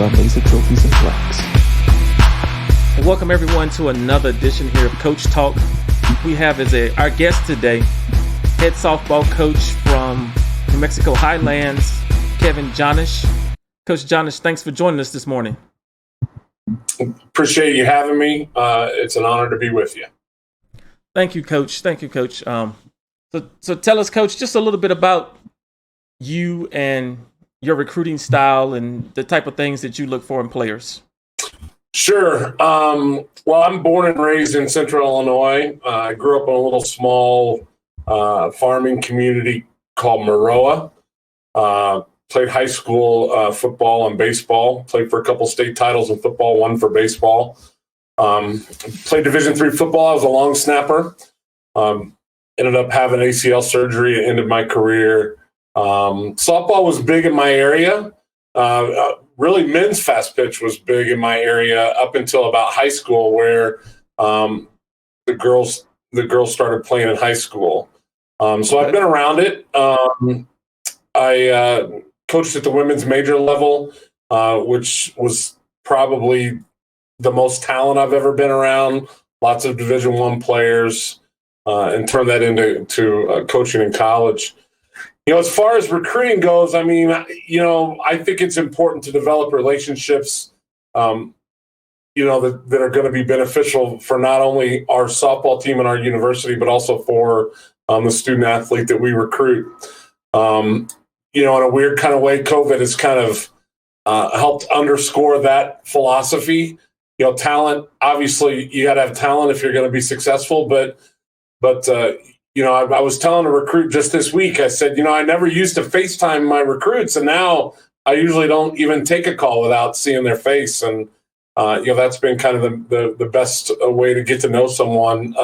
our laser trophies and plaques. And welcome everyone to another edition here of Coach Talk. We have as our guest today, head softball coach from New Mexico Highlands, Kevin Jannusch. Coach Jannusch, thanks for joining us this morning. Appreciate you having me. It's an honor to be with you. Thank you, Coach. So tell us, Coach, just a little bit about you and your recruiting style and the type of things that you look for in players. Sure. Well, I'm born and raised in Central Illinois. I grew up in a little small farming community called Maroa. Played high school football and baseball. Played for a couple state titles in football, one for baseball. Played Division III football. I was a long snapper. Ended up having ACL surgery at the end of my career. Softball was big in my area. Really, men's fast pitch was big in my area up until about high school, where the girls started playing in high school. So I've been around it. I coached at the women's major level, which was probably the most talent I've ever been around. Lots of Division I players, and turned that into coaching in college. As far as recruiting goes, I mean, I think it's important to develop relationships, that are going to be beneficial for not only our softball team and our university, but also for the student athlete that we recruit. In a weird kind of way, COVID has kind of helped underscore that philosophy. Talent, obviously, you got to have talent if you're going to be successful, but I was telling a recruit just this week, I said, I never used to FaceTime my recruits, and now I usually don't even take a call without seeing their face. And, that's been kind of the best way to get to know someone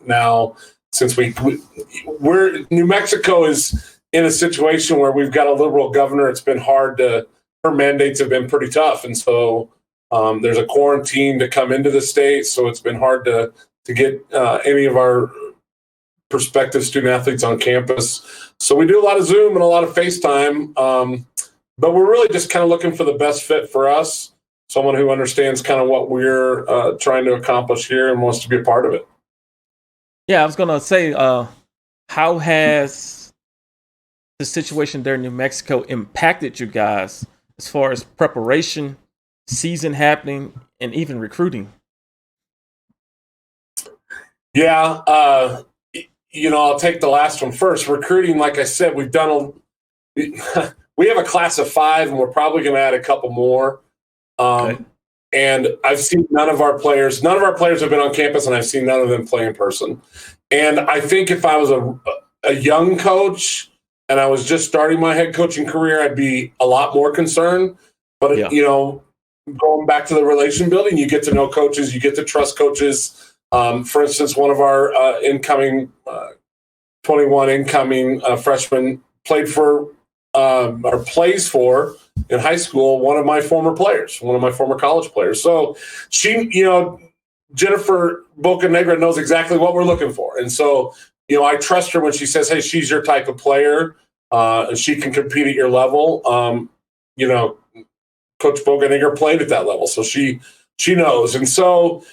now, since we're New Mexico is in a situation where we've got a liberal governor. It's been hard her mandates have been pretty tough. And so there's a quarantine to come into the state. So it's been hard to get any of our prospective student athletes on campus. So we do a lot of Zoom and a lot of FaceTime, but we're really just kind of looking for the best fit for us, someone who understands kind of what we're trying to accomplish here and wants to be a part of it. Yeah, I was going to say, how has the situation there in New Mexico impacted you guys as far as preparation, season happening, and even recruiting? Yeah, I'll take the last one first. Recruiting, like I said, we have a class of 5, and we're probably going to add a couple more. Okay. And I've seen none of our players have been on campus, and I've seen none of them play in person. And I think if I was a young coach and I was just starting my head coaching career, I'd be a lot more concerned. But, going back to the relation building, you get to know coaches, you get to trust coaches. For instance, one of our 21 incoming freshmen plays for in high school one of my former college players. So she, Jennifer Bocanegra knows exactly what we're looking for. And so, I trust her when she says, hey, she's your type of player, and she can compete at your level. Coach Bocanegra played at that level, so she knows. And so,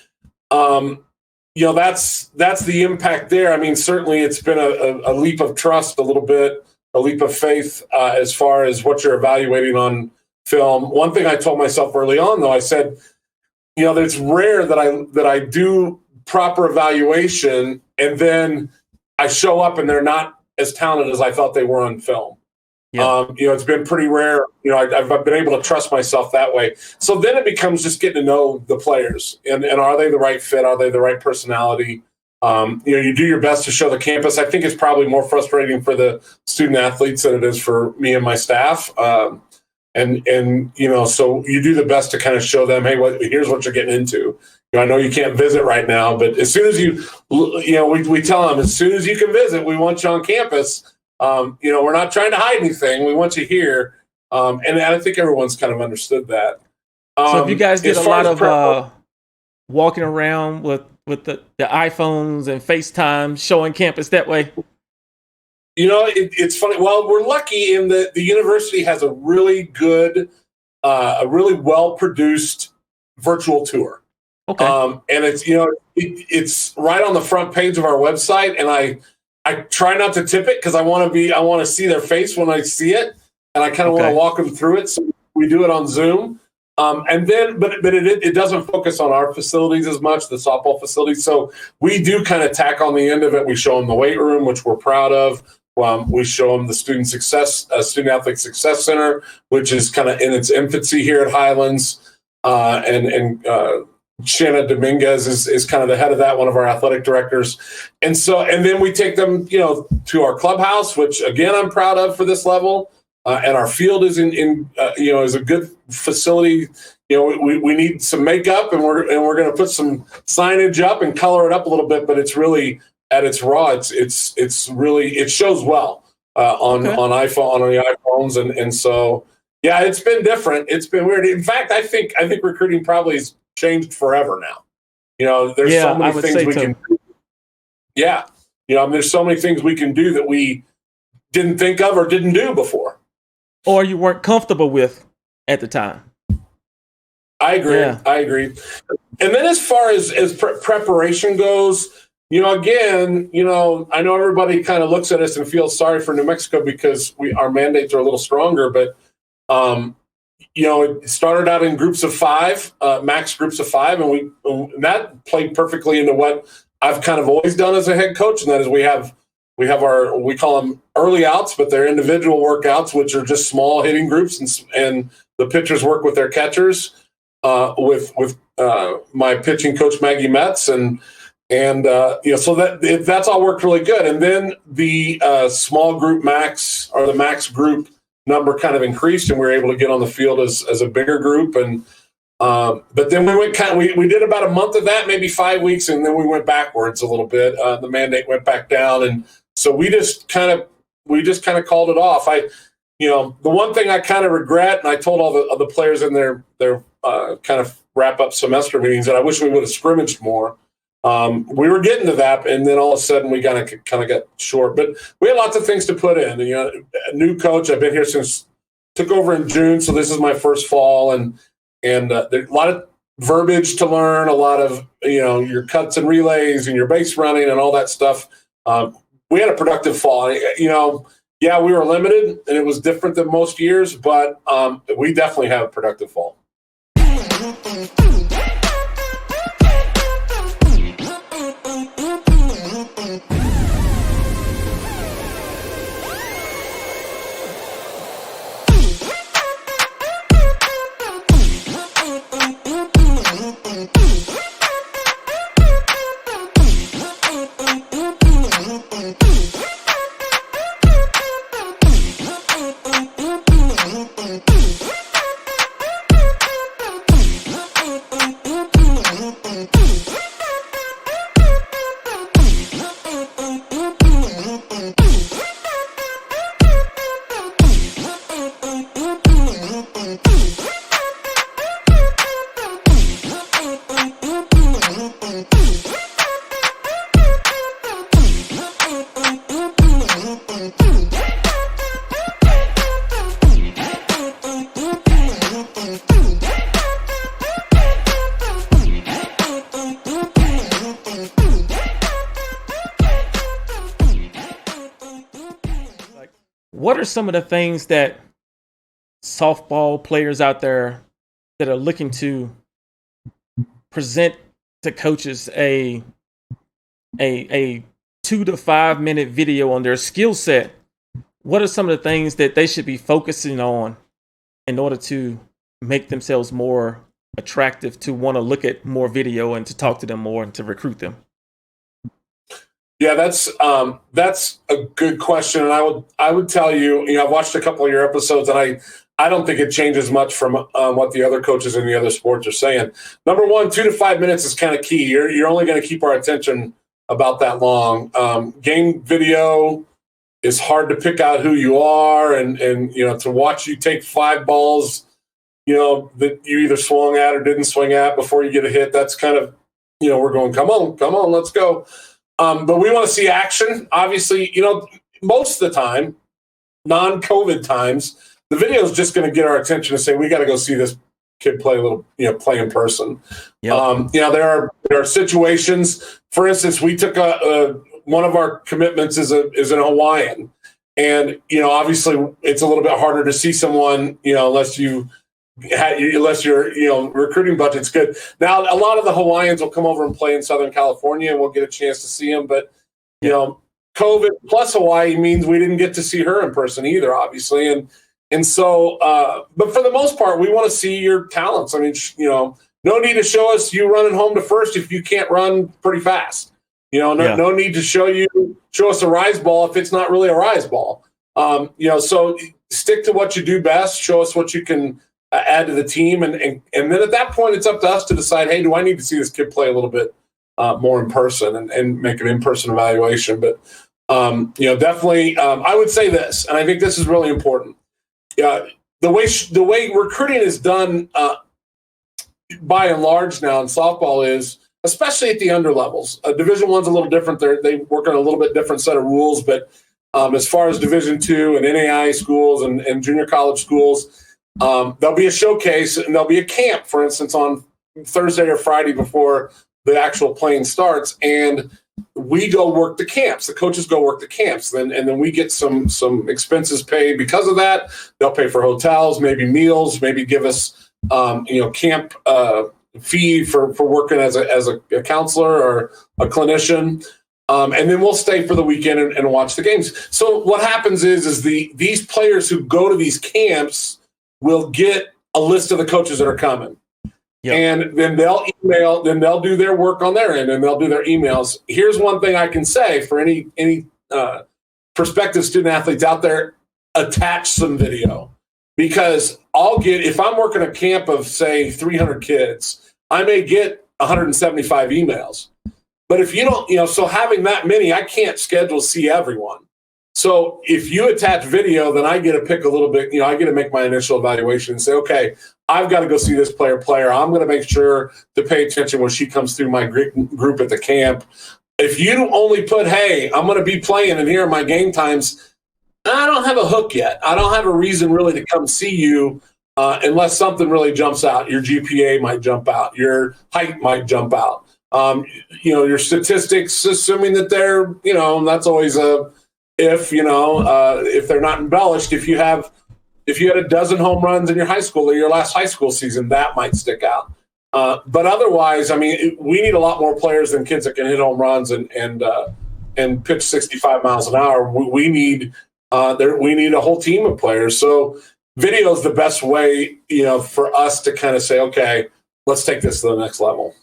that's the impact there. I mean, certainly it's been a leap of trust, a little bit, a leap of faith as far as what you're evaluating on film. One thing I told myself early on, though, I said, that it's rare that I do proper evaluation and then I show up and they're not as talented as I thought they were on film. Yeah. It's been pretty rare. I've been able to trust myself that way. So then it becomes just getting to know the players and are they the right fit? Are they the right personality? You do your best to show the campus. I think it's probably more frustrating for the student athletes than it is for me and my staff. So you do the best to kind of show them, hey, here's what you're getting into. I know you can't visit right now, but as soon as we tell them, as soon as you can visit, we want you on campus. We're not trying to hide anything. We want you here. And I think everyone's kind of understood that. So if you guys did a lot of walking around with the iPhones and FaceTime showing campus that way? It's funny. Well, we're lucky in that the university has a really good a really well-produced virtual tour. Okay. And it's, it's right on the front page of our website. And I try not to tip it because I want to see their face when I see it. And I kind of want to walk them through it. So we do it on Zoom. And then, but it doesn't focus on our facilities as much, the softball facilities. So we do kind of tack on the end of it. We show them the weight room, which we're proud of. We show them the Student Athlete Success Center, which is kind of in its infancy here at Highlands. And Shanna Dominguez is kind of the head of that, one of our athletic directors. And then we take them, to our clubhouse, which again, I'm proud of for this level. And our field is is a good facility. We need some makeup and we're going to put some signage up and color it up a little bit, but it's really at its raw. It's really, it shows well on the iPhones. And so, yeah, it's been different. It's been weird. In fact, I think recruiting probably has changed forever now. There's so many things we can do. Yeah. There's so many things we can do that we didn't think of or didn't do before. Or you weren't comfortable with at the time. I agree. Yeah. I agree. And then as far as preparation goes, again, I know everybody kind of looks at us and feels sorry for New Mexico because our mandates are a little stronger, but it started out in groups of 5, max groups of 5, and that played perfectly into what I've kind of always done as a head coach, and that is we have we call them early outs, but they're individual workouts, which are just small hitting groups, and the pitchers work with their catchers, with my pitching coach Maggie Metz, and so that's all worked really good. And then the small group max, or the max group number, kind of increased, and we were able to get on the field as a bigger group. And but then we went we did about a month of that, maybe 5 weeks, and then we went backwards a little bit. The mandate went back down, and so we just kind of called it off. The one thing I kind of regret, and I told all the players in their kind of wrap up semester meetings, that I wish we would have scrimmaged more. We were getting to that, and then all of a sudden we kind of got short. But we had lots of things to put in. A new coach. I've been here took over in June, so this is my first fall, and there's a lot of verbiage to learn, a lot of your cuts and relays and your base running and all that stuff. We had a productive fall. Yeah, we were limited, and it was different than most years, but we definitely had a productive fall. What are some of the things that softball players out there that are looking to present to coaches a 2 to 5 minute video on their skill set? What are some of the things that they should be focusing on in order to make themselves more attractive to want to look at more video and to talk to them more and to recruit them? Yeah, that's a good question, and I would tell you, I've watched a couple of your episodes, and I don't think it changes much from what the other coaches in the other sports are saying. Number one, 2 to 5 minutes is kind of key. You're only going to keep our attention about that long. Game video is hard to pick out who you are, and to watch you take 5 balls, that you either swung at or didn't swing at before you get a hit. That's kind of, we're going, come on, let's go. But we want to see action. Obviously, most of the time, non-COVID times, the video is just going to get our attention to say, we got to go see this kid play a little, play in person. Yep. There are situations, for instance, we took one of our commitments is an Hawaiian. And, obviously it's a little bit harder to see someone, unless your recruiting budget's good. Now, a lot of the Hawaiians will come over and play in Southern California and we'll get a chance to see them. But, COVID plus Hawaii means we didn't get to see her in person either, obviously. And so, but for the most part, we want to see your talents. I mean, no need to show us you running home to first if you can't run pretty fast. No need to show us a rise ball if it's not really a rise ball. So stick to what you do best. Show us what you can add to the team, and then at that point, it's up to us to decide, hey, do I need to see this kid play a little bit more in person and make an in-person evaluation? But definitely, I would say this, and I think this is really important. The way recruiting is done, by and large now in softball is, especially at the under levels. Division I's a little different. They work on a little bit different set of rules, but as far as Division II and NAIA schools and junior college schools, there'll be a showcase and there'll be a camp, for instance, on Thursday or Friday before the actual playing starts, and we go work the camps. The coaches go work the camps, and then we get some expenses paid because of that. They'll pay for hotels, maybe meals, maybe give us camp fee for working as a counselor or a clinician, and then we'll stay for the weekend and watch the games. So what happens is these players who go to these camps will get a list of the coaches that are coming. Yep. And then they'll email, then they'll do their work on their end and they'll do their emails. Here's one thing I can say for any prospective student athletes out there: attach some video, because if I'm working a camp of say 300 kids, I may get 175 emails. But if you don't, so having that many, I can't see everyone. So if you attach video, then I get to pick a little bit, I get to make my initial evaluation and say, okay, I've got to go see this player. I'm going to make sure to pay attention when she comes through my group at the camp. If you only put, hey, I'm going to be playing and here are my game times, I don't have a hook yet. I don't have a reason really to come see you unless something really jumps out. Your GPA might jump out. Your height might jump out. Your statistics, assuming that they're, that's always if they're not embellished. If you had a dozen home runs in your high school or your last high school season, that might stick out. But otherwise, I mean, we need a lot more players than kids that can hit home runs and pitch 65 miles an hour. We need a whole team of players. So video is the best way, for us to kind of say, okay, let's take this to the next level.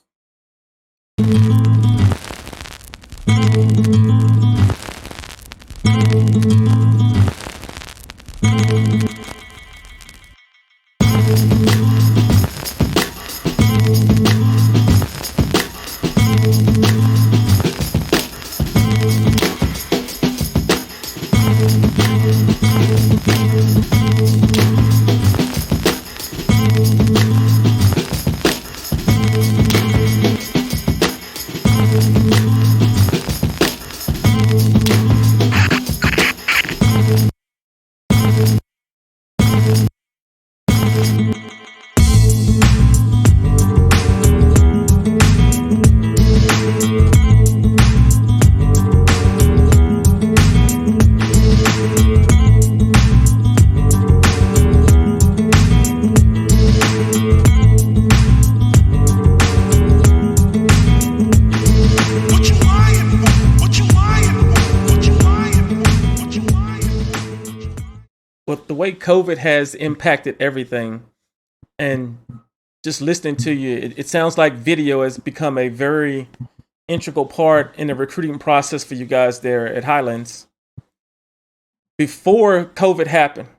The way COVID has impacted everything, and just listening to you, it sounds like video has become a very integral part in the recruiting process for you guys there at Highlands. Before COVID happened,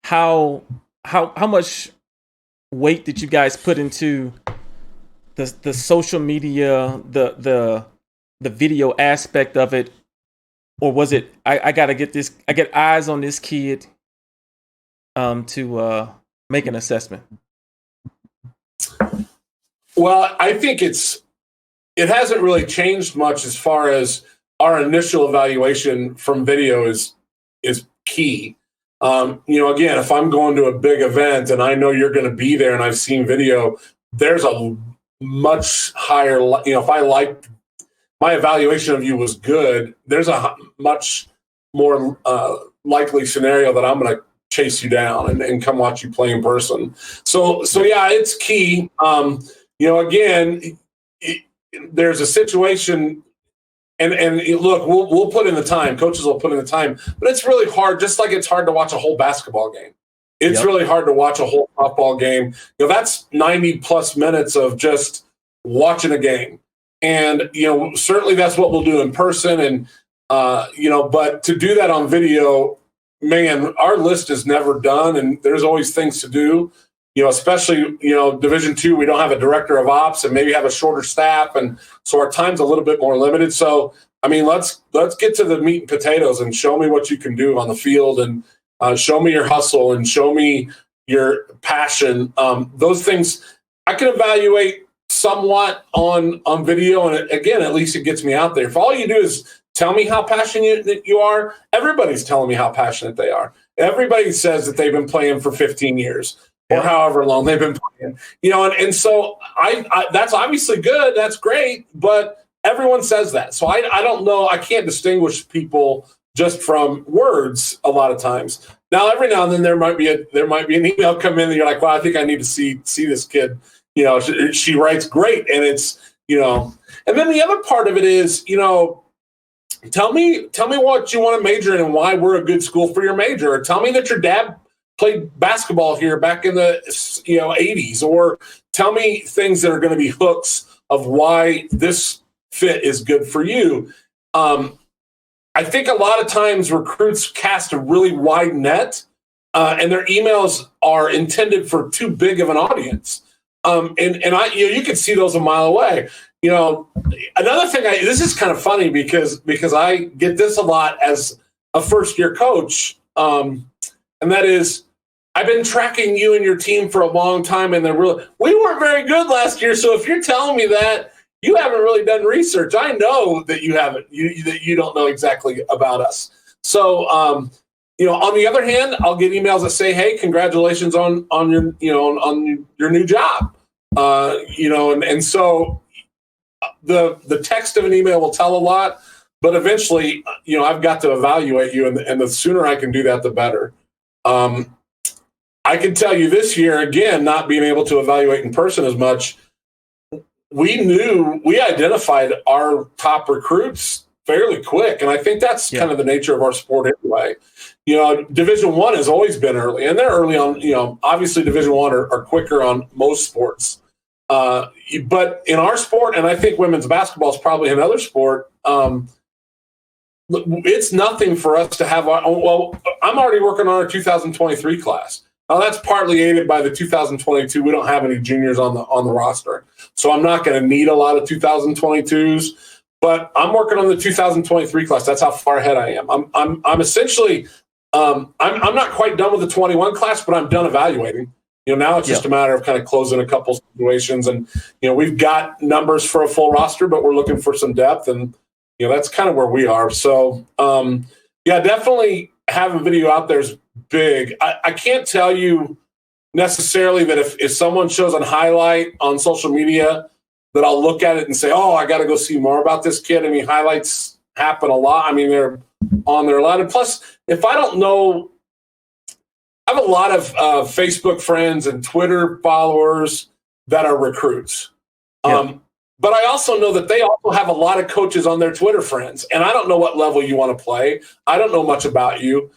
how much weight did you guys put into the social media, the video aspect of it, or was it I get eyes on this kid to make an assessment? Well, I think it hasn't really changed much as far as our initial evaluation from video is key. Again, if I'm going to a big event and I know you're going to be there and I've seen video, there's a much higher, if I liked my evaluation of you was good, there's a much more likely scenario that I'm going to chase you down and come watch you play in person. So yeah, it's key. Again, there's a situation. And look, we'll put in the time. Coaches will put in the time, but it's really hard. Just like it's hard to watch a whole basketball game, it's really hard to watch a whole softball game. That's 90 plus minutes of just watching a game, and certainly that's what we'll do in person. And but to do that on video, man, our list is never done, and there's always things to do. Especially, Division II, we don't have a director of ops and maybe have a shorter staff. And so our time's a little bit more limited. So, let's get to the meat and potatoes and show me what you can do on the field and show me your hustle and show me your passion. Those things I can evaluate somewhat on video. And again, at least it gets me out there. If all you do is tell me how passionate you are, everybody's telling me how passionate they are. Everybody says that they've been playing for 15 years. Or however long they've been playing, and so I that's obviously good. That's great, but everyone says that. So I don't know. I can't distinguish people just from words a lot of times. Now, every now and then there might be an email come in and you're like, well, I think I need to see this kid. She writes great, and it's And then the other part of it is tell me what you want to major in and why we're a good school for your major. Or tell me that your dad played basketball here back in the 80s, or tell me things that are going to be hooks of why this fit is good for you. I think a lot of times recruits cast a really wide net, and their emails are intended for too big of an audience. You can see those a mile away. Another thing, this is kind of funny because I get this a lot as a first year coach, and that is, I've been tracking you and your team for a long time, and we weren't very good last year. So if you're telling me that, you haven't really done research. I know that you haven't. That you don't know exactly about us. So on the other hand, I'll get emails that say, "Hey, congratulations on your on your new job." And so the text of an email will tell a lot, but eventually, I've got to evaluate you, and the sooner I can do that, the better. I can tell you this year, again, not being able to evaluate in person as much, we identified our top recruits fairly quick. And I think that's kind of the nature of our sport anyway. Division I has always been early, and they're early on, obviously Division I are quicker on most sports. But in our sport, and I think women's basketball is probably another sport, it's nothing for us to have I'm already working on our 2023 class. Now, that's partly aided by the 2022. We don't have any juniors on the roster, so I'm not going to need a lot of 2022s. But I'm working on the 2023 class. That's how far ahead I am. I'm essentially I'm not quite done with the 21 class, but I'm done evaluating. Now it's just a matter of kind of closing a couple situations, and we've got numbers for a full roster, but we're looking for some depth, and that's kind of where we are. So definitely having video out there is big. I can't tell you necessarily that if someone shows a highlight on social media that I'll look at it and say, oh, I got to go see more about this kid. Highlights happen a lot. They're on there a lot. And plus, if I don't know, I have a lot of Facebook friends and Twitter followers that are recruits. But I also know that they also have a lot of coaches on their Twitter friends. And I don't know what level you want to play. I don't know much about you,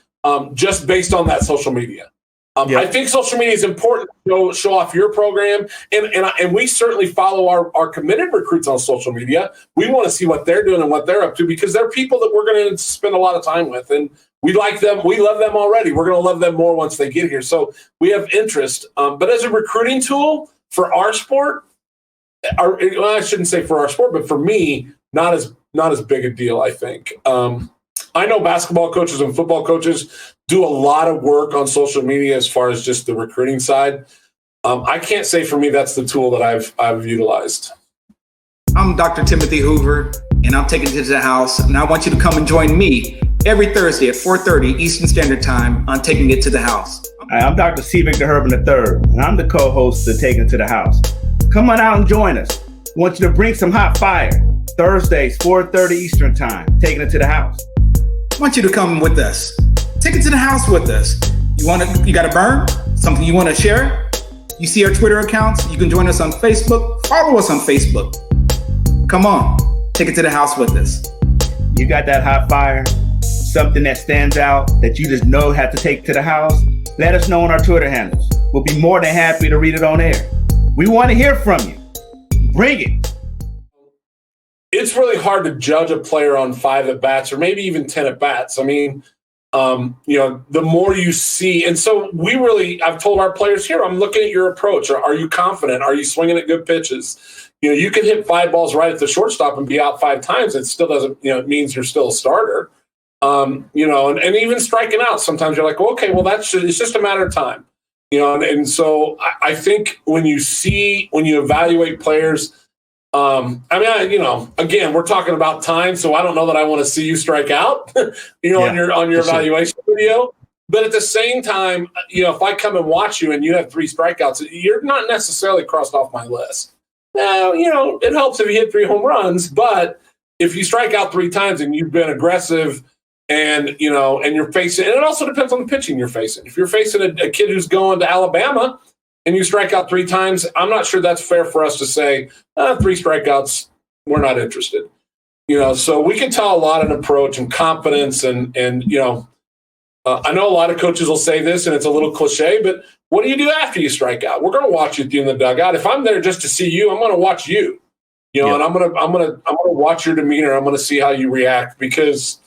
just based on that social media. I think social media is important to show off your program. And we certainly follow our committed recruits on social media. We want to see what they're doing and what they're up to, because they're people that we're going to spend a lot of time with. And we like them. We love them already. We're going to love them more once they get here. So we have interest. But as a recruiting tool for our sport, I shouldn't say for our sport, but for me, not as big a deal, I think. I know basketball coaches and football coaches do a lot of work on social media as far as just the recruiting side. I can't say for me that's the tool that I've utilized. I'm Dr. Timothy Hoover, and I'm taking it to the house, and I want you to come and join me every Thursday at 4:30 Eastern Standard Time on Taking It to the House. Hi, I'm Dr. C. Victor Herman III, and I'm the co-host of Taking It to the House. Come on out and join us. We want you to bring some hot fire. Thursdays, 4:30 Eastern Time, Taking It to the House. I want you to come with us. Take it to the house with us. You got a burn? Something you want to share? You see our Twitter accounts? You can join us on Facebook. Follow us on Facebook. Come on, take it to the house with us. You got that hot fire? Something that stands out that you just know have to take to the house? Let us know on our Twitter handles. We'll be more than happy to read it on air. We want to hear from you. Bring it. It's really hard to judge a player on 5 at-bats or maybe even 10 at-bats. I mean, the more you see, and so I've told our players here, I'm looking at your approach. Are you confident? Are you swinging at good pitches? You can hit 5 balls right at the shortstop and be out 5 times. It still doesn't, it means you're still a starter. And even striking out, sometimes you're like, well, okay, well, it's just a matter of time. And so I think when you evaluate players, again, we're talking about time, so I don't know that I want to see you strike out, on your evaluation video. But at the same time, if I come and watch you and you have 3 strikeouts, you're not necessarily crossed off my list. Now, it helps if you hit 3 home runs, but if you strike out 3 times and you've been aggressive and you're facing, and it also depends on the pitching you're facing. If you're facing a kid who's going to Alabama and you strike out 3 times, I'm not sure that's fair for us to say, 3 strikeouts, we're not interested. So we can tell a lot in approach and confidence and I know a lot of coaches will say this and it's a little cliche, but what do you do after you strike out? We're going to watch you in the dugout. If I'm there just to see you, I'm going to watch you, and I'm going to watch your demeanor. I'm going to see how you react because,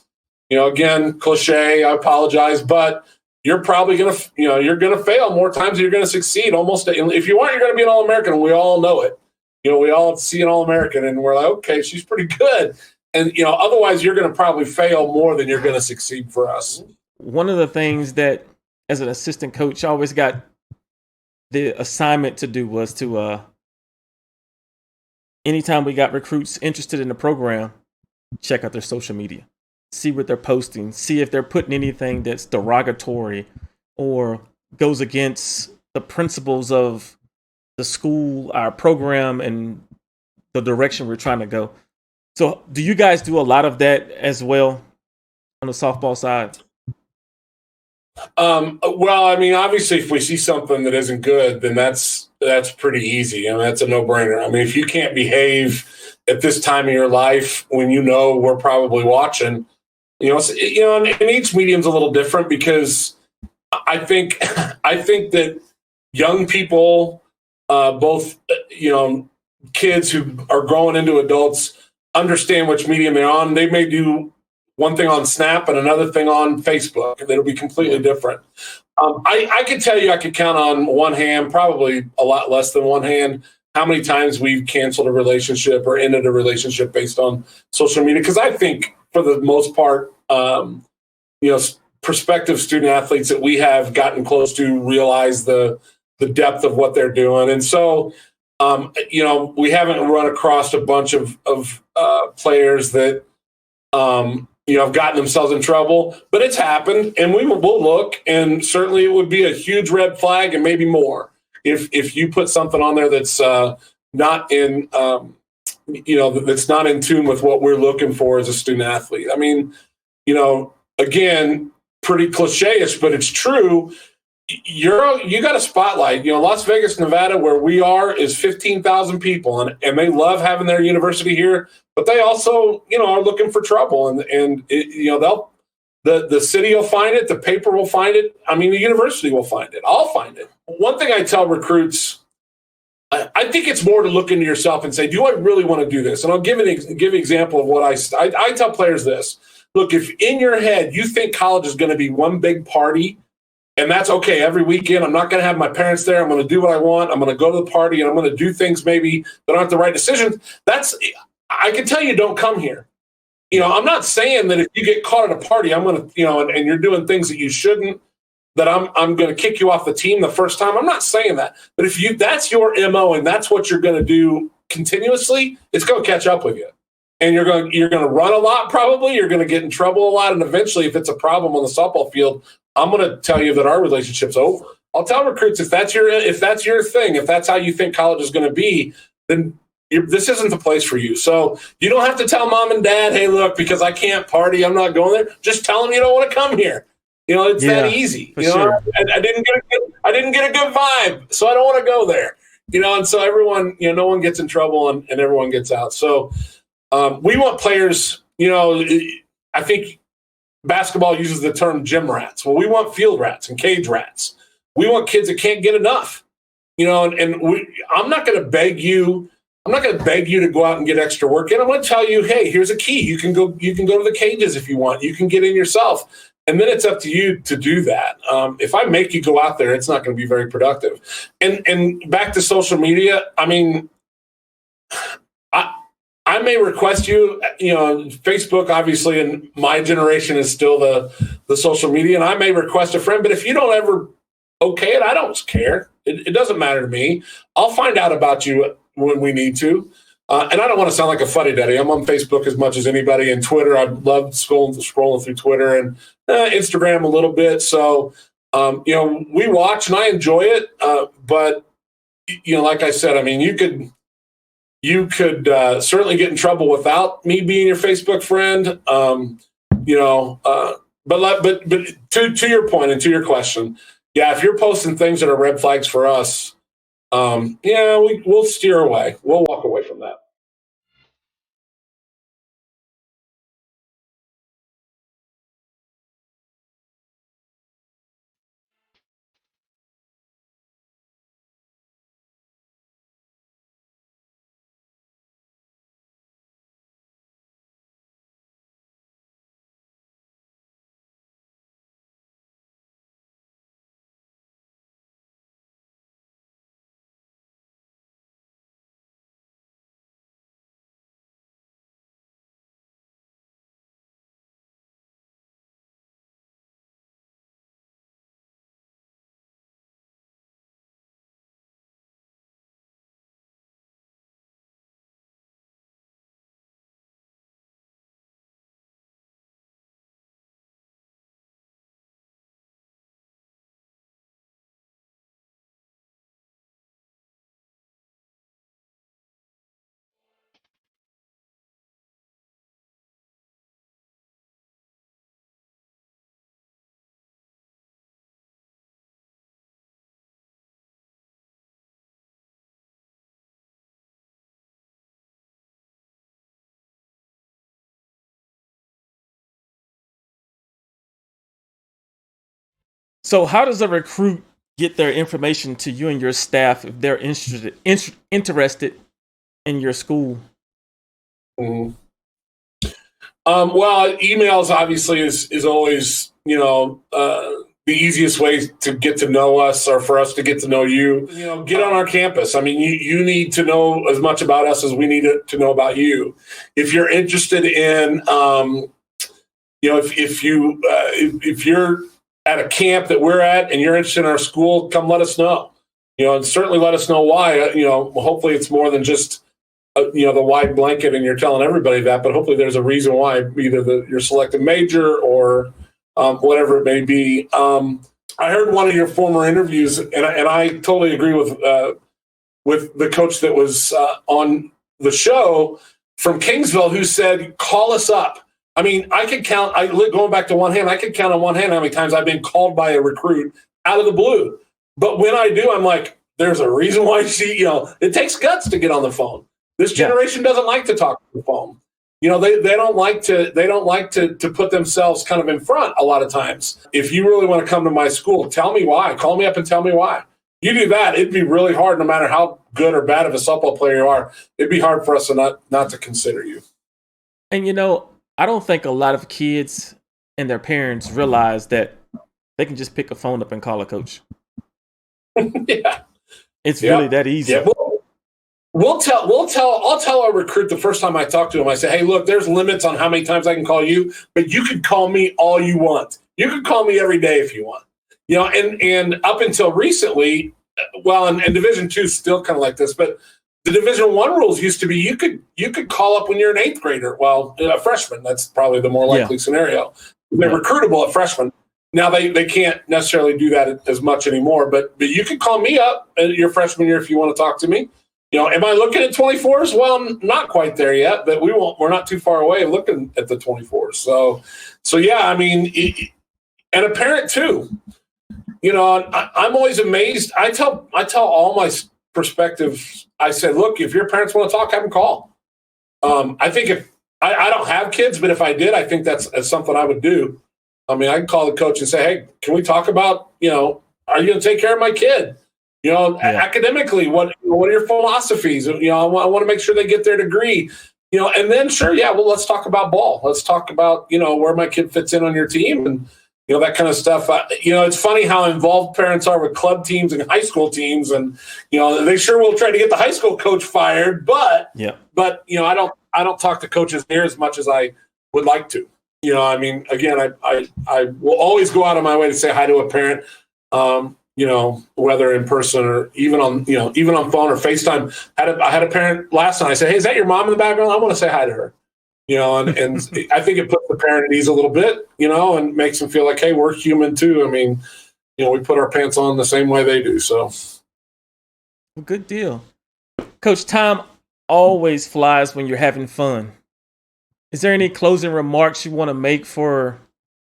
again, cliche, I apologize, but you're probably going to, you're going to fail more times than you're going to succeed. Almost, if you aren't, you're going to be an All-American, and we all know it. We all see an All-American, and we're like, okay, she's pretty good. And, otherwise you're going to probably fail more than you're going to succeed for us. One of the things that, as an assistant coach, I always got the assignment to do was to, anytime we got recruits interested in the program, check out their social media, see what they're posting, see if they're putting anything that's derogatory or goes against the principles of the school, our program, and the direction we're trying to go. So do you guys do a lot of that as well on the softball side? Well, obviously, if we see something that isn't good, then that's pretty easy. That's a no-brainer. If you can't behave at this time of your life when we're probably watching, and each medium's a little different because I think that young people, both kids who are growing into adults, understand which medium they're on. They may do one thing on Snap and another thing on Facebook. That'll be completely different. I could tell you, I could count on one hand, probably a lot less than one hand, how many times we've canceled a relationship or ended a relationship based on social media. Because I think for the most part, prospective student athletes that we have gotten close to realize the depth of what they're doing. And so, we haven't run across a bunch of players that, have gotten themselves in trouble, but it's happened, and we'll look, and certainly it would be a huge red flag, and maybe more if you put something on there that's not in, that's not in tune with what we're looking for as a student athlete. Again, pretty cliche-ish, but it's true. You got a spotlight. Las Vegas, Nevada, where we are, is 15,000 people, and they love having their university here, but they also, are looking for trouble, and the city will find it, the paper will find it. The university will find it. I'll find it. One thing I tell recruits, I think it's more to look into yourself and say, do I really want to do this? And I'll give an example of what I tell players this. Look, if in your head you think college is going to be one big party, and that's okay, every weekend I'm not going to have my parents there, I'm going to do what I want, I'm going to go to the party, and I'm going to do things maybe that aren't the right decisions, I can tell you, don't come here. I'm not saying that if you get caught at a party, I'm going to, and you're doing things that you shouldn't, that I'm going to kick you off the team the first time. I'm not saying that. But if that's your MO and that's what you're going to do continuously, it's going to catch up with you. and you're going to run a lot. Probably you're going to get in trouble a lot, and eventually, if it's a problem on the softball field, I'm going to tell you that our relationship's over. I'll tell recruits if that's your thing, if that's how you think college is going to be, then this isn't the place for you. So you don't have to tell mom and dad, hey, look, because I can't party, I'm not going there. Just tell them you don't want to come here. It's that easy. Sure. I didn't get a good vibe, so I don't want to go there. And so everyone, no one gets in trouble and everyone gets out. So we want players. I think basketball uses the term gym rats. Well, we want field rats and cage rats. We want kids that can't get enough. I'm not going to beg you. I'm not going to beg you to go out and get extra work in. I'm going to tell you, hey, here's a key. You can go to the cages if you want. You can get in yourself. And then it's up to you to do that. If I make you go out there, it's not going to be very productive. And back to social media, I mean, I may request you, Facebook, obviously, in my generation is still the social media, and I may request a friend. But if you don't ever okay it, I don't care. It doesn't matter to me. I'll find out about you when we need to. And I don't want to sound like a fuddy-duddy. I'm on Facebook as much as anybody, and Twitter. I love scrolling through Twitter and Instagram a little bit. So, we watch and I enjoy it. But, like I said, I mean, you could certainly get in trouble without me being your Facebook friend. But to your point and to your question, yeah, if you're posting things that are red flags for us, we'll steer away. We'll walk away from that. So how does a recruit get their information to you and your staff if they're interested in your school? Mm-hmm. Well, emails obviously is always, the easiest way to get to know us or for us to get to know you. Get on our campus. I mean, you need to know as much about us as we need to know about you. If you're interested in, if you're at a camp that we're at and you're interested in our school, come let us know. And certainly let us know why. Hopefully it's more than just the wide blanket and you're telling everybody that, but hopefully there's a reason why, either your selected major or whatever it may be. I heard one of your former interviews, and I totally agree with the coach that was on the show from Kingsville who said, call us up. I mean, I could count, going back to one hand, I could count on one hand how many times I've been called by a recruit out of the blue. But when I do, I'm like, there's a reason why it takes guts to get on the phone. This generation doesn't like to talk on the phone. They don't like to put themselves kind of in front a lot of times. If you really want to come to my school, tell me why. Call me up and tell me why. You do that, it'd be really hard, no matter how good or bad of a softball player you are. It'd be hard for us to not to consider you. And I don't think a lot of kids and their parents realize that they can just pick a phone up and call a coach. Yeah. It's really that easy. Yeah. I'll tell our recruit the first time I talk to him, I say, hey, look, there's limits on how many times I can call you, but you can call me all you want. You can call me every day if you want. And up until recently, and Division II is still kind of like this, but the Division I rules used to be you could call up when you're an 8th grader. Well, a freshman, that's probably the more likely scenario. They're recruitable at freshmen. Now they can't necessarily do that as much anymore, but you can call me up your freshman year if you want to talk to me. Am I looking at 24s? Well, I'm not quite there yet, but we're not too far away looking at the 24s. So yeah, I mean, and a parent too. I'm always amazed. I tell all my prospective, I said, look, if your parents want to talk, have them call. I think if I don't have kids, but if I did, I think that's something I would do. I mean, I can call the coach and say, hey, can we talk about, are you going to take care of my kid? Academically, what are your philosophies? I want to make sure they get their degree, and then sure. Yeah. Well, let's talk about ball. Let's talk about, where my kid fits in on your team and, that kind of stuff. It's funny how involved parents are with club teams and high school teams. And, they sure will try to get the high school coach fired, but I don't talk to coaches near as much as I would like to. I mean, again, I will always go out of my way to say hi to a parent, whether in person or even on phone or FaceTime. I had a parent last night. I said, hey, is that your mom in the background? I want to say hi to her. And I think it puts the parent at ease a little bit, and makes them feel like, hey, we're human too. I mean, we put our pants on the same way they do. So, good deal. Coach, time always flies when you're having fun. Is there any closing remarks you want to make for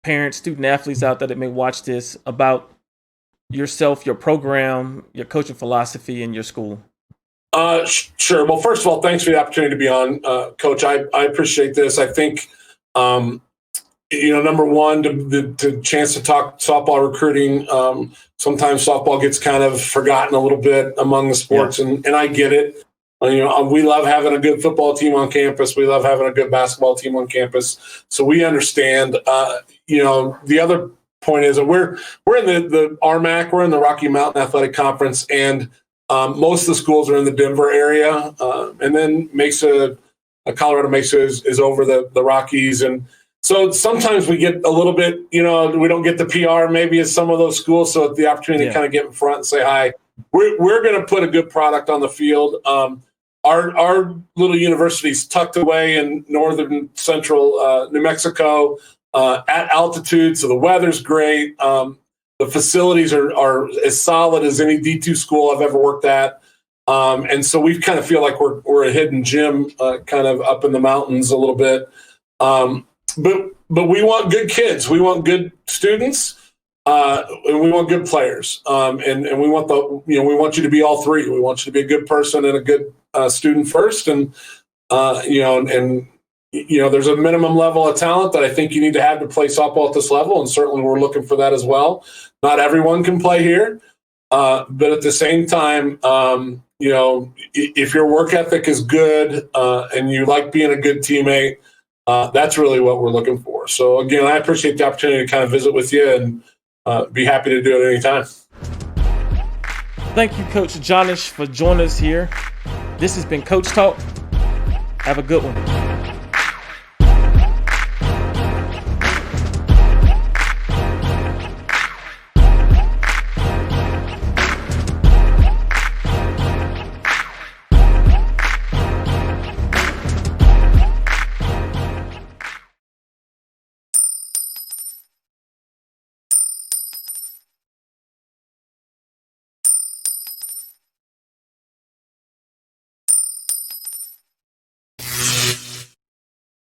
parents, student athletes out there that may watch this about yourself, your program, your coaching philosophy, and your school? Sure. Well, first of all, thanks for the opportunity to be on, Coach. I appreciate this. I think, number one, the chance to talk softball recruiting. Sometimes softball gets kind of forgotten a little bit among the sports, and I get it. We love having a good football team on campus. We love having a good basketball team on campus. So we understand. The other point is that we're in the RMAC. We're in the Rocky Mountain Athletic Conference, and most of the schools are in the Denver area, and then Colorado Mesa is over the Rockies. And so sometimes we get a little bit, we don't get the PR maybe as some of those schools. So the opportunity to kind of get in front and say hi. We're going to put a good product on the field. Our little university's tucked away in northern central New Mexico at altitude, so the weather's great. The facilities are as solid as any D2 school I've ever worked at. And so we kind of feel like we're a hidden gem kind of up in the mountains a little bit. But we want good kids. We want good students. And we want good players. And we want we want you to be all three. We want you to be a good person and a good student first. And, there's a minimum level of talent that I think you need to have to play softball at this level. And certainly we're looking for that as well. Not everyone can play here. But at the same time, if your work ethic is good and you like being a good teammate, that's really what we're looking for. So again, I appreciate the opportunity to kind of visit with you and be happy to do it anytime. Thank you, Coach Jannusch, for joining us here. This has been Coach Talk. Have a good one.